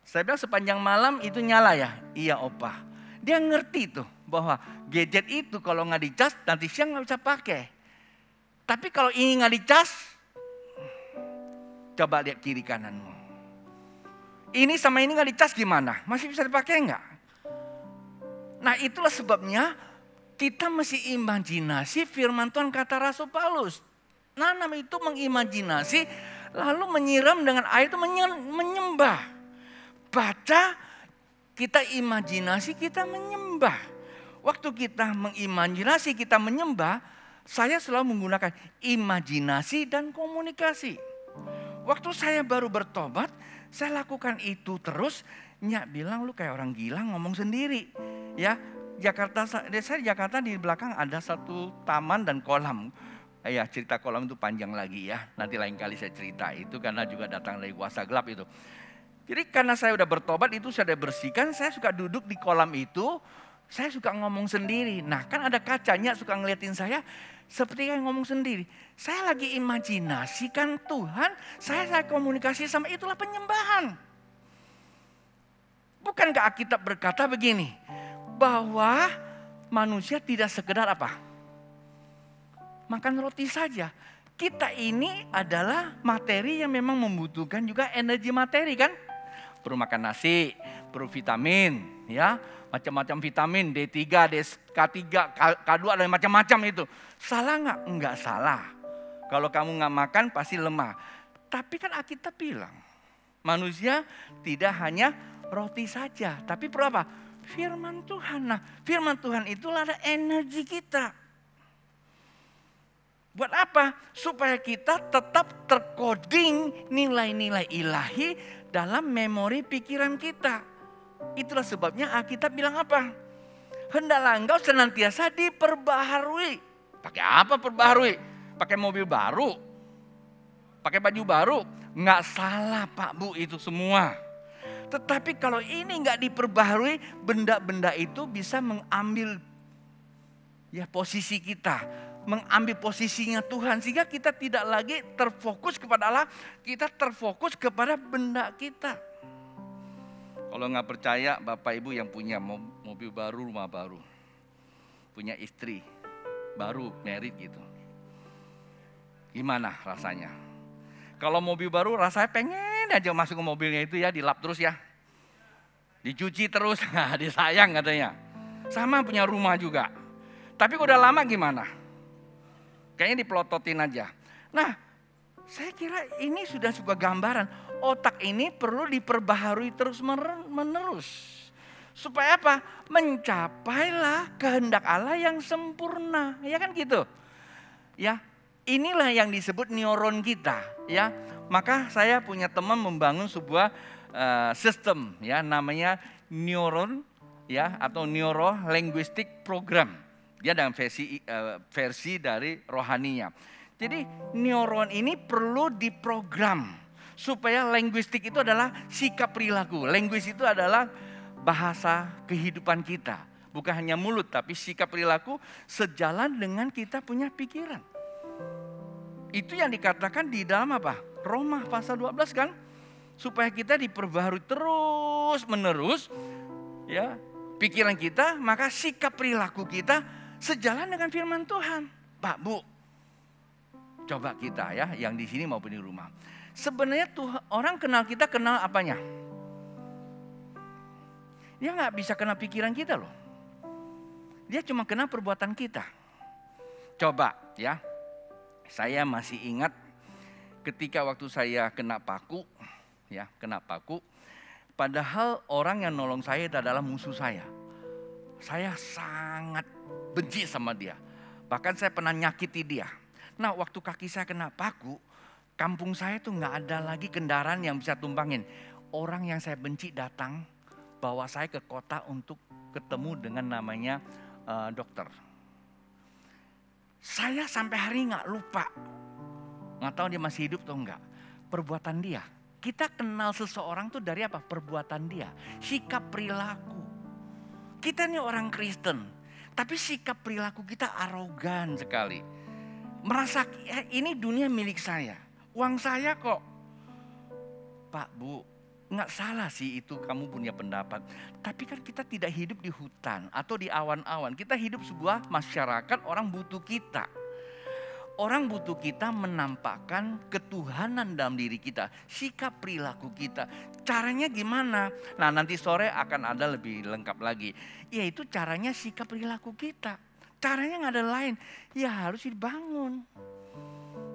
Saya bilang, sepanjang malam itu nyala ya? Iya, Opa. Dia ngerti tuh bahwa gadget itu kalau nggak dicas nanti siang nggak bisa pakai. Tapi kalau ini nggak dicas, coba lihat kiri kananmu. Ini sama ini nggak dicas gimana? Masih bisa dipakai nggak? Nah, itulah sebabnya kita mesti imajinasi firman Tuhan, kata Rasul Paulus. Nanam itu mengimajinasi, lalu menyiram dengan air itu menyembah. Baca, kita imajinasi, kita menyembah. Waktu kita mengimajinasi, kita menyembah, saya selalu menggunakan imajinasi dan komunikasi. Waktu saya baru bertobat, saya lakukan itu terus. Nyak bilang, lu kayak orang gila ngomong sendiri. Ya, saya di Jakarta di belakang ada satu taman dan kolam. Ya, cerita kolam itu panjang lagi ya. Nanti lain kali saya cerita itu, karena juga datang dari kuasa gelap itu. Jadi karena saya udah bertobat, itu saya udah bersihkan, saya suka duduk di kolam itu, saya suka ngomong sendiri. Nah, kan ada kacanya suka ngeliatin saya seperti kayak ngomong sendiri. Saya lagi imajinasikan Tuhan, saya komunikasi sama, itulah penyembahan. Bukankah Alkitab berkata begini, bahwa manusia tidak sekedar apa? Makan roti saja. Kita ini adalah materi yang memang membutuhkan juga energi materi kan? Perlu makan nasi, perlu vitamin, ya, macam-macam vitamin, D3, K3, K2, dan macam-macam itu. Salah nggak? Enggak salah. Kalau kamu nggak makan pasti lemah. Tapi kan Alkitab bilang, manusia tidak hanya roti saja, tapi perlu apa? Firman Tuhan. Nah, firman Tuhan itulah ada energi kita. Buat apa? Supaya kita tetap terkoding nilai-nilai ilahi dalam memori pikiran kita. Itulah sebabnya Alkitab bilang apa? Hendaklah engkau senantiasa diperbaharui. Pakai apa perbaharui? Pakai mobil baru? Pakai baju baru? Nggak salah Pak Bu itu semua. Tetapi kalau ini nggak diperbaharui, benda-benda itu bisa mengambil ya posisi kita, mengambil posisinya Tuhan, sehingga kita tidak lagi terfokus kepada Allah, kita terfokus kepada benda kita. Kalau nggak percaya, Bapak Ibu yang punya mobil baru, rumah baru, punya istri baru, married gitu, gimana rasanya? Kalau mobil baru rasanya pengen aja masuk ke mobilnya itu ya, dilap terus ya. Dicuci terus, disayang katanya. Sama punya rumah juga. Tapi udah lama gimana? Kayaknya dipelototin aja. Nah, saya kira ini sudah sebuah gambaran. Otak ini perlu diperbaharui terus menerus. Supaya apa? Mencapailah kehendak Allah yang sempurna. Ya kan gitu? Ya. Inilah yang disebut neuron kita, ya. Maka saya punya teman membangun sebuah sistem, ya, namanya neuron, ya, atau neuro linguistic program. Dia dalam versi dari rohaninya. Jadi neuron ini perlu diprogram supaya linguistik itu adalah sikap perilaku. Linguis itu adalah bahasa kehidupan kita, bukan hanya mulut, tapi sikap perilaku sejalan dengan kita punya pikiran. Itu yang dikatakan di dalam apa? Roma pasal 12 kan? Supaya kita diperbaharui terus menerus, ya, pikiran kita, maka sikap perilaku kita sejalan dengan firman Tuhan. Pak Bu, coba kita ya, yang di sini maupun di rumah. Sebenarnya orang kenal kita kenal apanya? Dia nggak bisa kenal pikiran kita loh. Dia cuma kenal perbuatan kita. Coba ya. Saya masih ingat ketika waktu saya kena paku, ya, kena paku. Padahal orang yang nolong saya itu adalah musuh saya. Saya sangat benci sama dia. Bahkan saya pernah nyakiti dia. Nah, waktu kaki saya kena paku, kampung saya tuh nggak ada lagi kendaraan yang bisa tumpangin. Orang yang saya benci datang bawa saya ke kota untuk ketemu dengan namanya dokter. Saya sampai hari nggak lupa, nggak tahu dia masih hidup atau enggak, perbuatan dia. Kita kenal seseorang tuh dari apa? Perbuatan dia, sikap perilaku. Kita ini orang Kristen, tapi sikap perilaku kita arogan sekali. Merasa ini dunia milik saya, uang saya kok. Pak, Bu, nggak salah sih itu kamu punya pendapat. Tapi kan kita tidak hidup di hutan atau di awan-awan. Kita hidup sebuah masyarakat, orang butuh kita. Orang butuh kita menampakkan ketuhanan dalam diri kita, sikap perilaku kita. Caranya gimana? Nah, nanti sore akan ada lebih lengkap lagi. Yaitu caranya sikap perilaku kita. Caranya nggak ada lain. Ya harus dibangun.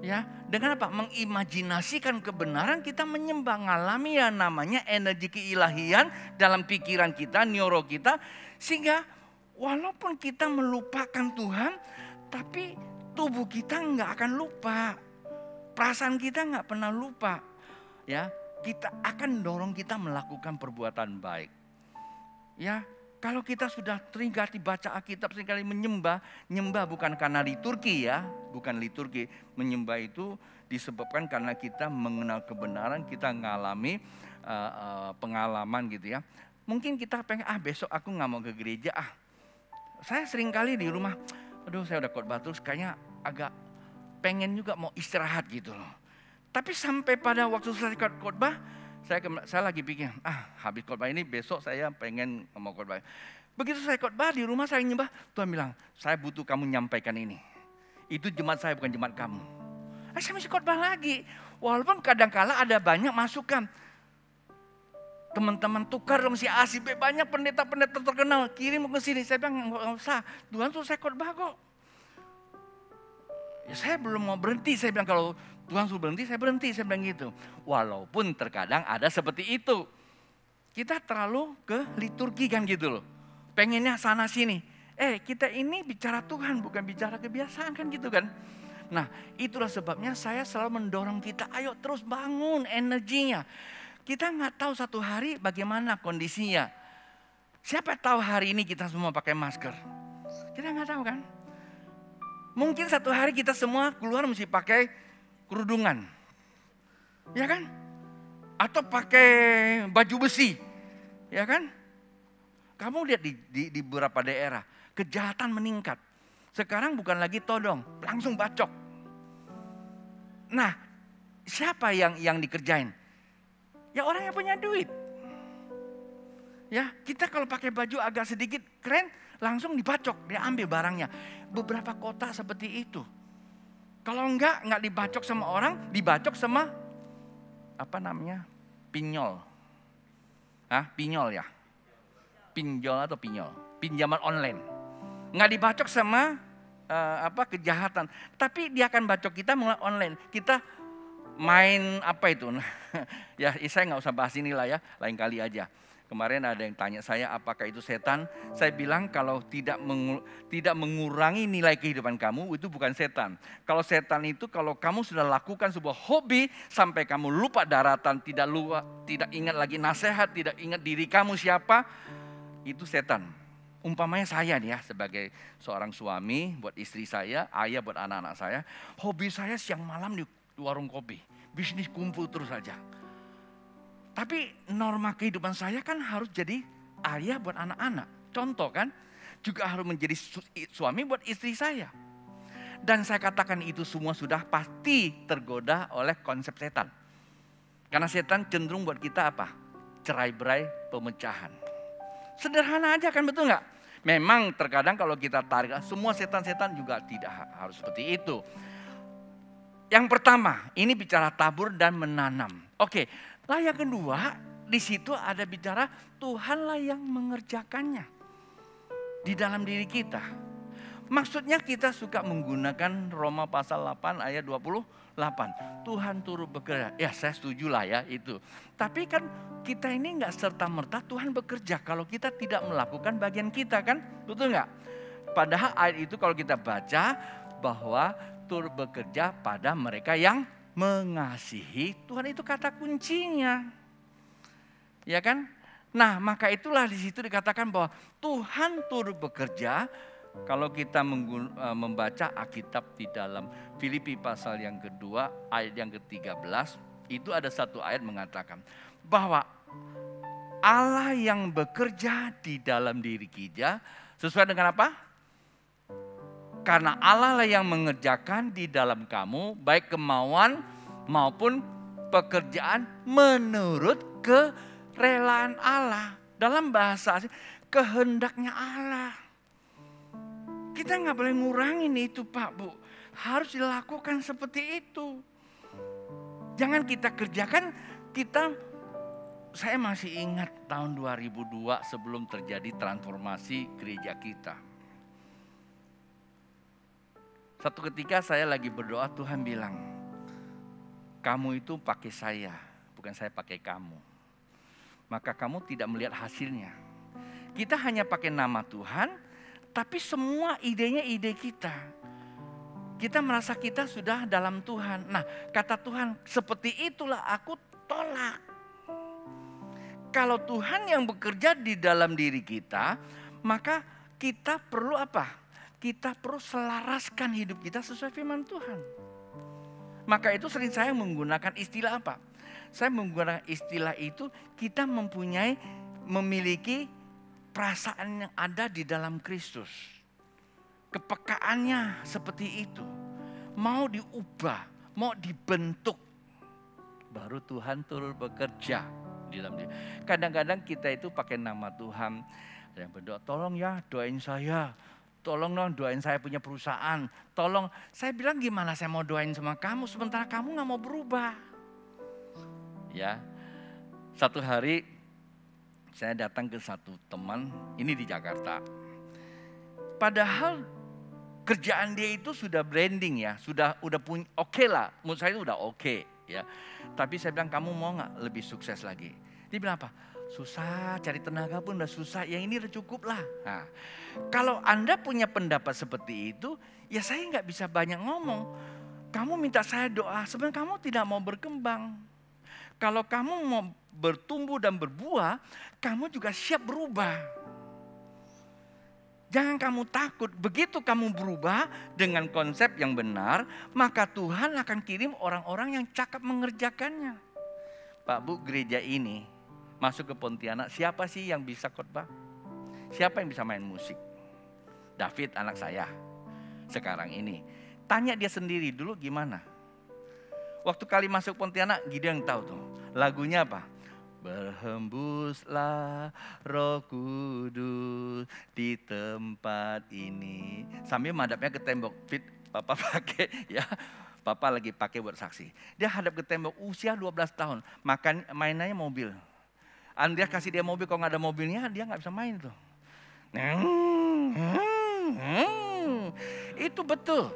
Ya, dengan apa? Mengimajinasikan kebenaran, kita menyembah, ngalami yang namanya energi keilahian dalam pikiran kita, neuro kita. Sehingga walaupun kita melupakan Tuhan, tapi tubuh kita nggak akan lupa, perasaan kita nggak pernah lupa, ya. Kita akan dorong kita melakukan perbuatan baik, ya. Kalau kita sudah seringkali baca Alkitab, seringkali menyembah bukan karena liturgi ya, bukan liturgi. Menyembah itu disebabkan karena kita mengenal kebenaran, kita ngalami pengalaman gitu ya. Mungkin kita pengen, besok aku nggak mau ke gereja. Saya seringkali di rumah, aduh saya udah khotbah terus, kayaknya agak pengen juga mau istirahat gitu loh. Tapi sampai pada waktu saya khotbah, saya lagi pikir, habis khotbah ini besok saya pengen mau khotbah. Begitu saya khotbah di rumah saya nyembah, Tuhan bilang, saya butuh kamu nyampaikan ini. Itu jemaat saya bukan jemaat kamu. Saya masih khotbah lagi. Walaupun kadang-kala ada banyak masukan. Teman-teman tukar dong si A, si B, banyak pendeta-pendeta terkenal kirim ke sini. Saya bilang nggak usah, Tuhan tuh saya khotbah kok. Ya saya belum mau berhenti, saya bilang kalau Tuhan suruh berhenti, saya berhenti, saya bilang gitu. Walaupun terkadang ada seperti itu. Kita terlalu ke liturgi kan gitu loh. Pengennya sana sini. Kita ini bicara Tuhan, bukan bicara kebiasaan kan gitu kan. Nah, itulah sebabnya saya selalu mendorong kita, ayo terus bangun energinya. Kita nggak tahu satu hari bagaimana kondisinya. Siapa tahu hari ini kita semua pakai masker? Kita nggak tahu kan? Mungkin satu hari kita semua keluar mesti pakai kerudungan, ya kan? Atau pakai baju besi, ya kan? Kamu lihat di beberapa daerah kejahatan meningkat. Sekarang bukan lagi todong, langsung bacok. Nah, siapa yang dikerjain? Ya orang yang punya duit. Ya, kita kalau pakai baju agak sedikit keren, langsung dibacok, dia ambil barangnya. Beberapa kota seperti itu. Kalau enggak dibacok sama orang, dibacok sama pinjol. Pinjol ya. Pinjol atau pinjol, pinjaman online. Enggak dibacok sama kejahatan, tapi dia akan bacok kita melalui online. Kita main apa itu? Ya saya nggak usah bahas inilah ya, lain kali aja. Kemarin ada yang tanya saya apakah itu setan. Saya bilang kalau tidak mengurangi nilai kehidupan kamu itu bukan setan. Kalau setan itu kalau kamu sudah lakukan sebuah hobi sampai kamu lupa daratan, tidak ingat lagi nasihat, tidak ingat diri kamu siapa, itu setan. Umpamanya saya nih ya sebagai seorang suami buat istri saya, ayah buat anak-anak saya, hobi saya siang malam di warung kopi, bisnis kumpul terus saja. Tapi norma kehidupan saya kan harus jadi ayah buat anak-anak. Contoh kan, juga harus menjadi suami buat istri saya. Dan saya katakan itu semua sudah pasti tergoda oleh konsep setan. Karena setan cenderung buat kita apa? Cerai-berai, pemecahan. Sederhana aja kan, betul nggak? Memang terkadang kalau kita tarik, semua setan-setan juga tidak harus seperti itu. Yang pertama, ini bicara tabur dan menanam. Oke, lah yang kedua, di situ ada bicara Tuhanlah yang mengerjakannya di dalam diri kita. Maksudnya kita suka menggunakan Roma pasal 8 ayat 28. Tuhan turut bekerja. Ya saya setuju lah ya itu. Tapi kan kita ini nggak serta-merta Tuhan bekerja kalau kita tidak melakukan bagian kita kan. Betul nggak? Padahal ayat itu kalau kita baca bahwa turut bekerja pada mereka yang mengasihi Tuhan, itu kata kuncinya. Ya kan? Nah, maka itulah di situ dikatakan bahwa Tuhan turut bekerja. Kalau kita membaca Alkitab di dalam Filipi pasal yang kedua ayat yang ke-13, itu ada satu ayat mengatakan bahwa Allah yang bekerja di dalam diri kita sesuai dengan apa? Karena Allah lah yang mengerjakan di dalam kamu baik kemauan maupun pekerjaan menurut kerelaan Allah. Dalam bahasa asing, kehendaknya Allah. Kita nggak boleh ngurangin itu Pak Bu. Harus dilakukan seperti itu. Jangan kita kerjakan, saya masih ingat tahun 2002 sebelum terjadi transformasi gereja kita. Satu ketika saya lagi berdoa, Tuhan bilang, kamu itu pakai saya, bukan saya pakai kamu. Maka kamu tidak melihat hasilnya. Kita hanya pakai nama Tuhan, tapi semua idenya ide kita. Kita merasa kita sudah dalam Tuhan. Nah, kata Tuhan, seperti itulah aku tolak. Kalau Tuhan yang bekerja di dalam diri kita, maka kita perlu apa? Kita perlu selaraskan hidup kita sesuai firman Tuhan. Maka itu sering saya menggunakan istilah apa? Saya menggunakan istilah itu, kita memiliki perasaan yang ada di dalam Kristus. Kepekaannya seperti itu. Mau diubah, mau dibentuk. Baru Tuhan turut bekerja di dalam diri. Kadang-kadang kita itu pakai nama Tuhan. Ada yang berdoa, tolong ya doain saya. Tolong dong doain saya punya perusahaan. Tolong, saya bilang gimana saya mau doain sama kamu sementara kamu gak mau berubah. Ya, satu hari saya datang ke satu teman, ini di Jakarta. Padahal kerjaan dia itu sudah branding ya, udah punya oke lah, menurut saya itu udah oke ya. Tapi saya bilang kamu mau nggak lebih sukses lagi? Dia bilang apa? Susah, cari tenaga pun udah susah, yang ini udah cukup lah. Nah, kalau Anda punya pendapat seperti itu, ya saya nggak bisa banyak ngomong. Kamu minta saya doa, sebenarnya kamu tidak mau berkembang. Kalau kamu mau bertumbuh dan berbuah, kamu juga siap berubah. Jangan kamu takut, begitu kamu berubah dengan konsep yang benar, maka Tuhan akan kirim orang-orang yang cakap mengerjakannya. Pak Bu, gereja ini masuk ke Pontianak, siapa sih yang bisa khotbah? Siapa yang bisa main musik? David anak saya sekarang ini. Tanya dia sendiri dulu gimana. Waktu kali masuk Pontianak, Gideon tahu tuh. Lagunya apa? Berhembuslah Roh Kudus di tempat ini. Sambil madapnya ke tembok. Fit, Papa pakai ya. Papa lagi pakai buat saksi. Dia hadap ke tembok usia 12 tahun. Mainannya mobil. Andrea kasih dia mobil, kalau nggak ada mobilnya dia nggak bisa main tuh. Itu betul.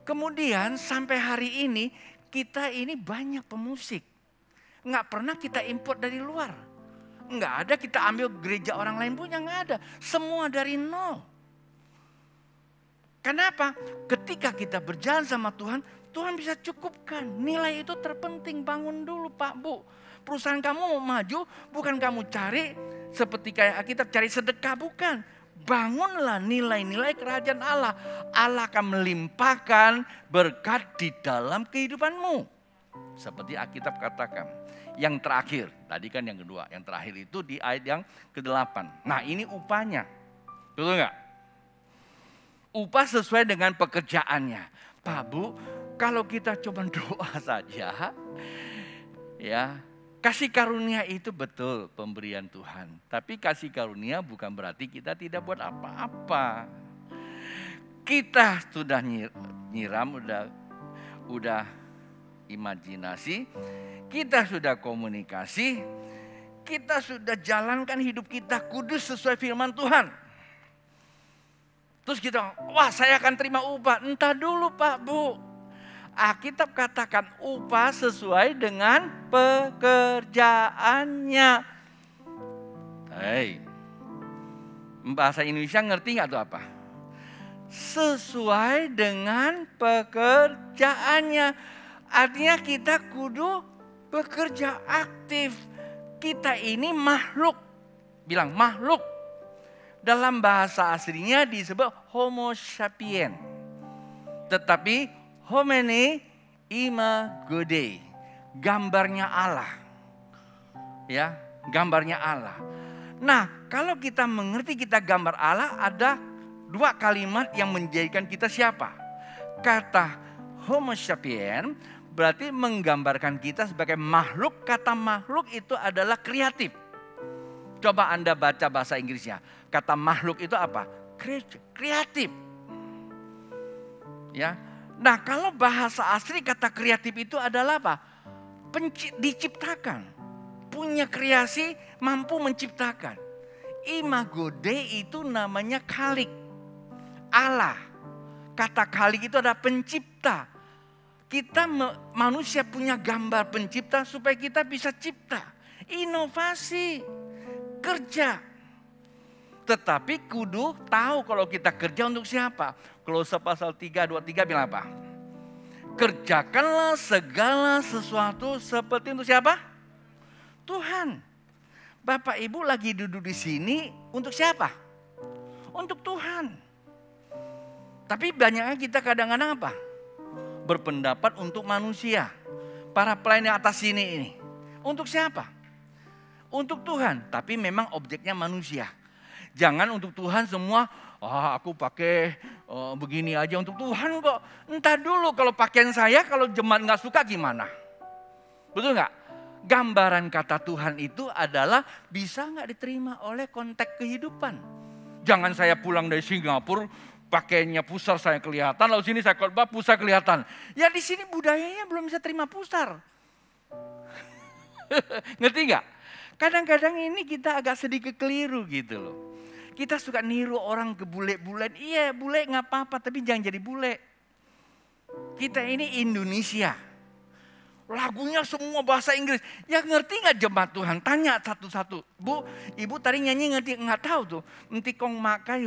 Kemudian sampai hari ini kita ini banyak pemusik. Nggak pernah kita import dari luar. Nggak ada kita ambil gereja orang lain punya, nggak ada. Semua dari nol. Kenapa? Ketika kita berjalan sama Tuhan, Tuhan bisa cukupkan. Nilai itu terpenting, bangun dulu Pak Bu. Perusahaan kamu mau maju, bukan kamu cari seperti kayak kita cari sedekah, bukan. Bangunlah nilai-nilai kerajaan Allah. Allah akan melimpahkan berkat di dalam kehidupanmu. Seperti Alkitab katakan. Yang terakhir, tadi kan yang kedua. Yang terakhir itu di ayat yang ke-8. Nah ini upahnya. Betul nggak? Upah sesuai dengan pekerjaannya. Pak Bu, kalau kita cuma doa saja, ya kasih karunia itu betul pemberian Tuhan. Tapi kasih karunia bukan berarti kita tidak buat apa-apa. Kita sudah nyiram, udah imajinasi, kita sudah komunikasi, kita sudah jalankan hidup kita kudus sesuai firman Tuhan. Terus kita, wah saya akan terima upah. Entah dulu Pak Bu. Alkitab katakan upah sesuai dengan pekerjaannya. Hei, bahasa Indonesia ngerti gak tuh apa? Sesuai dengan pekerjaannya. Artinya kita kudu bekerja aktif. Kita ini makhluk. Bilang makhluk. Dalam bahasa aslinya disebut homo sapien. Tetapi homine imago Dei. Gambarnya Allah. Ya, gambarnya Allah. Nah, kalau kita mengerti kita gambar Allah, ada dua kalimat yang menjadikan kita siapa? Kata homo sapien berarti menggambarkan kita sebagai makhluk. Kata makhluk itu adalah kreatif. Coba Anda baca bahasa Inggrisnya. Kata makhluk itu apa? Kreatif. Ya. Nah, kalau bahasa asli kata kreatif itu adalah apa? Diciptakan. Punya kreasi, mampu menciptakan. Imago Dei itu namanya Khalik. Allah. Kata Khalik itu adalah pencipta. Kita manusia punya gambar pencipta supaya kita bisa cipta. Inovasi. Kerja. Tetapi kudu tahu kalau kita kerja untuk siapa. Kolose pasal 3:23 bilang apa? Kerjakanlah segala sesuatu seperti untuk siapa? Tuhan. Bapak Ibu lagi duduk di sini untuk siapa? Untuk Tuhan. Tapi banyaknya kita kadang-kadang apa? Berpendapat untuk manusia. Para pelayan atas sini ini. Untuk siapa? Untuk Tuhan. Tapi memang objeknya manusia. Jangan untuk Tuhan semua, aku pakai begini aja untuk Tuhan kok. Entah dulu kalau pakaian saya, kalau jemaat gak suka gimana? Betul gak? Gambaran kata Tuhan itu adalah bisa gak diterima oleh konteks kehidupan. Jangan saya pulang dari Singapura, pakainya pusar saya kelihatan, lalu sini saya khotbah pusar kelihatan. Ya di sini budayanya belum bisa terima pusar. Ngerti gak? Kadang-kadang ini kita agak sedikit keliru gitu loh. Kita suka niru orang ke bule-bule. Iya bule gak apa-apa tapi jangan jadi bule. Kita ini Indonesia. Lagunya semua bahasa Inggris. Ya ngerti gak jemaat Tuhan? Tanya satu-satu. Bu, ibu tadi nyanyi ngerti? Nggak tahu tuh. Nanti kong makai.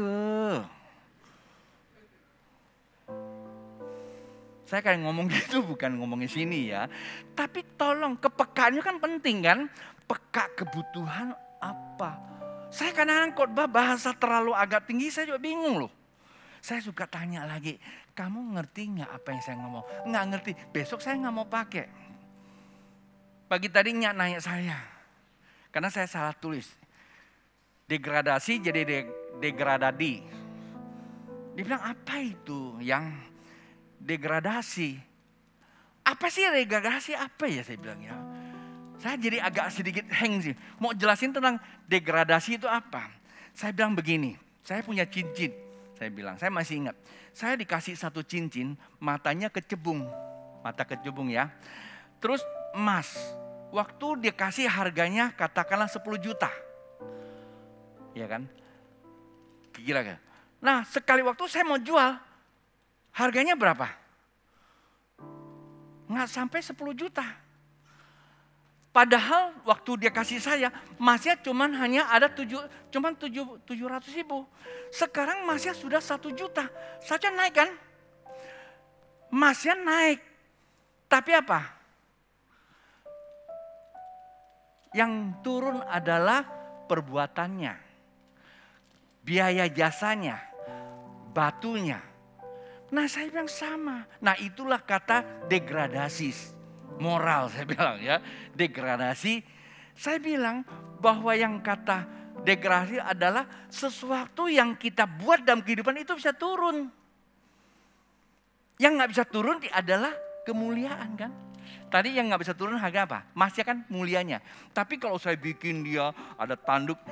Saya kayak ngomong gitu bukan ngomongin sini ya. Tapi tolong kepekaannya kan penting kan. Peka kebutuhan apa. Saya kadang-kadang khotbah bahasa terlalu agak tinggi saya juga bingung loh. Saya suka tanya lagi. Kamu ngerti gak apa yang saya ngomong? Nggak ngerti. Besok saya gak mau pakai. Pagi tadi nanya saya. Karena saya salah tulis. Degradasi jadi degradadi. Dia bilang apa itu yang degradasi? Apa sih degradasi? Apa ya saya bilang ya. Saya jadi agak sedikit hang sih. Mau jelasin tentang degradasi itu apa? Saya bilang begini. Saya punya cincin. Saya bilang, saya masih ingat. Saya dikasih satu cincin, matanya kecebung. Mata kecebung ya. Terus emas. Waktu dikasih harganya katakanlah 10 juta. Ya kan? Kira-kira. Nah sekali waktu saya mau jual. Harganya berapa? Nggak sampai 10 juta. Padahal waktu dia kasih saya, emasnya hanya ada 700.000. Sekarang emasnya sudah 1 juta. Saja naik kan? Emasnya naik. Tapi apa? Yang turun adalah perbuatannya. Biaya jasanya. Batunya. Nah saya bilang sama. Nah itulah kata degradasi. Moral saya bilang ya. Degradasi. Saya bilang bahwa yang kata degradasi adalah sesuatu yang kita buat dalam kehidupan itu bisa turun. Yang gak bisa turun adalah kemuliaan kan. Tadi yang gak bisa turun harga apa? Masnya kan mulianya. Tapi kalau saya bikin dia ada tanduk.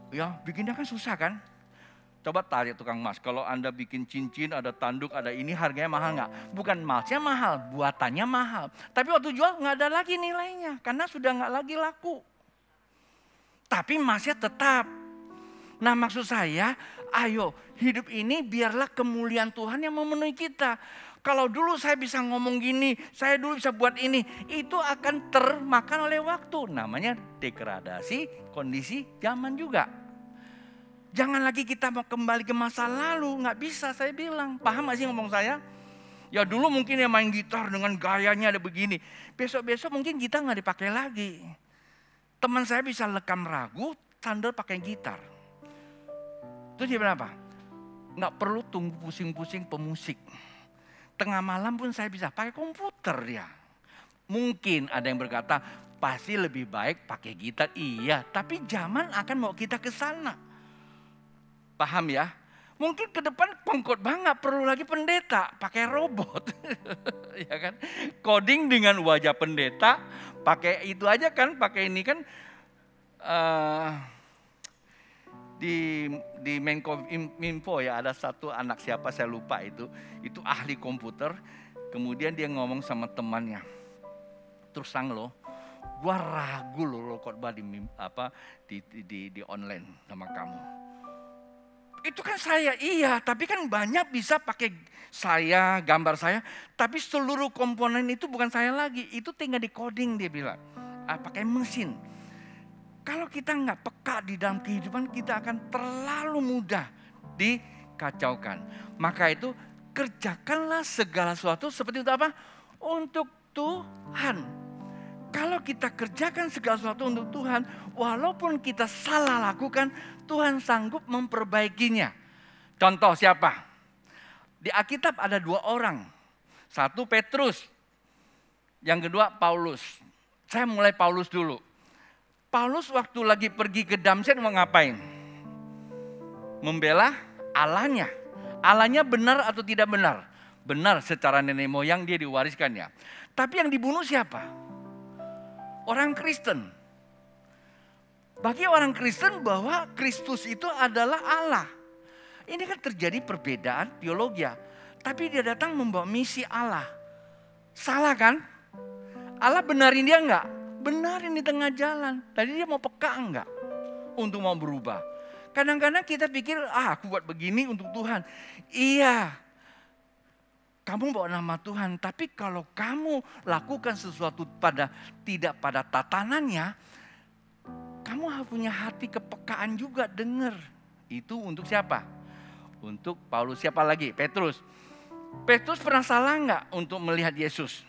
Ya bikinnya kan susah kan. Coba tarik tukang emas. Kalau Anda bikin cincin, ada tanduk, ada ini harganya mahal nggak? Bukan emasnya mahal, buatannya mahal. Tapi waktu jual nggak ada lagi nilainya. Karena sudah nggak lagi laku. Tapi emasnya tetap. Nah maksud saya, ayo hidup ini biarlah kemuliaan Tuhan yang memenuhi kita. Kalau dulu saya bisa ngomong gini, saya dulu bisa buat ini. Itu akan termakan oleh waktu. Namanya degradasi kondisi zaman juga. Jangan lagi kita mau kembali ke masa lalu. Gak bisa saya bilang. Paham gak sih ngomong saya? Ya dulu mungkin dia main gitar dengan gayanya ada begini. Besok-besok mungkin gitar gak dipakai lagi. Teman saya bisa lekam lagu sambil pakai gitar. Terus dia bilang apa? Nggak perlu tunggu pusing-pusing pemusik. Tengah malam pun saya bisa pakai komputer dia. Mungkin ada yang berkata, pasti lebih baik pakai gitar. Iya, tapi zaman akan mau kita ke sana. Paham ya? Mungkin ke depan pengkhotbah nggak perlu lagi pendeta, pakai robot. Ya kan? Coding dengan wajah pendeta, pakai itu aja kan, pakai ini kan. Di Menkominfo ya ada satu anak siapa saya lupa itu ahli komputer. Kemudian dia ngomong sama temannya, terus sang lo, gua ragu lo khotbah di online sama kamu. Itu kan saya, iya, tapi kan banyak bisa pakai saya, gambar saya, tapi seluruh komponen itu bukan saya lagi, itu tinggal di coding dia bilang, pakai mesin. Kalau kita nggak peka di dalam kehidupan, kita akan terlalu mudah dikacaukan. Maka itu kerjakanlah segala sesuatu seperti itu apa? Untuk Tuhan. Kalau kita kerjakan segala sesuatu untuk Tuhan, walaupun kita salah lakukan, Tuhan sanggup memperbaikinya. Contoh siapa? Di Alkitab ada 2 orang. Satu Petrus, yang kedua Paulus. Saya mulai Paulus dulu. Paulus waktu lagi pergi ke Damsyik mau ngapain? Membela Allahnya. Allahnya benar atau tidak benar? Benar, secara nenek moyang dia diwariskannya. Tapi yang dibunuh siapa? Orang Kristen. Bagi orang Kristen bahwa Kristus itu adalah Allah. Ini kan terjadi perbedaan teologi. Tapi dia datang membawa misi Allah. Salah kan? Allah benarin dia enggak? Benarin di tengah jalan. Tadi dia mau peka enggak? Untuk mau berubah. Kadang-kadang kita pikir, aku buat begini untuk Tuhan. Iya. Kamu bawa nama Tuhan. Tapi kalau kamu lakukan sesuatu tidak pada tatanannya, kamu harus punya hati kepekaan juga, dengar. Itu untuk siapa? Untuk Paulus. Siapa lagi? Petrus. Petrus pernah salah enggak untuk melihat Yesus?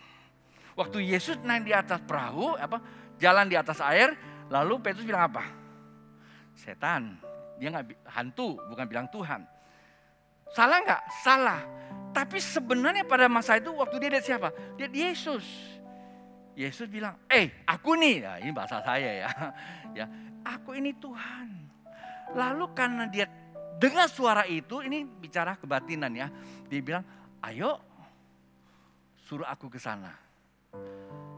Waktu Yesus naik di atas perahu, jalan di atas air, lalu Petrus bilang apa? Setan. Dia nggak hantu, bukan bilang Tuhan. Salah nggak? Salah. Tapi sebenarnya pada masa itu waktu dia lihat siapa? Dia Yesus. Yesus bilang, aku nih. Nah, ini bahasa saya ya. Aku ini Tuhan. Lalu karena dia dengar suara itu, ini bicara kebatinan ya. Dia bilang, ayo suruh aku ke sana.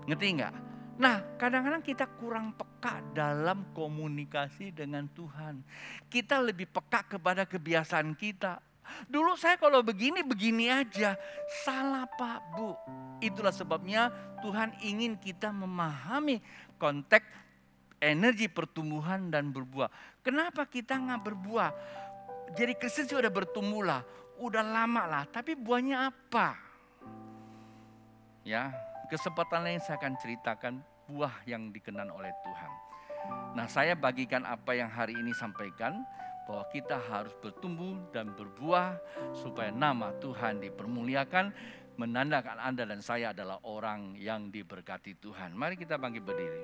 Ngerti enggak? Nah, kadang-kadang kita kurang peka dalam komunikasi dengan Tuhan. Kita lebih peka kepada kebiasaan kita. Dulu saya kalau begini aja. Salah Pak, Bu. Itulah sebabnya Tuhan ingin kita memahami konteks energi pertumbuhan dan berbuah. Kenapa kita nggak berbuah? Jadi Kristen sih udah bertumbuh lah. Udah lama lah. Tapi buahnya apa? Ya. Kesempatan lain saya akan ceritakan buah yang dikenan oleh Tuhan. Nah, saya bagikan apa yang hari ini sampaikan, bahwa kita harus bertumbuh dan berbuah supaya nama Tuhan dipermuliakan, menandakan Anda dan saya adalah orang yang diberkati Tuhan. Mari kita bangkit berdiri.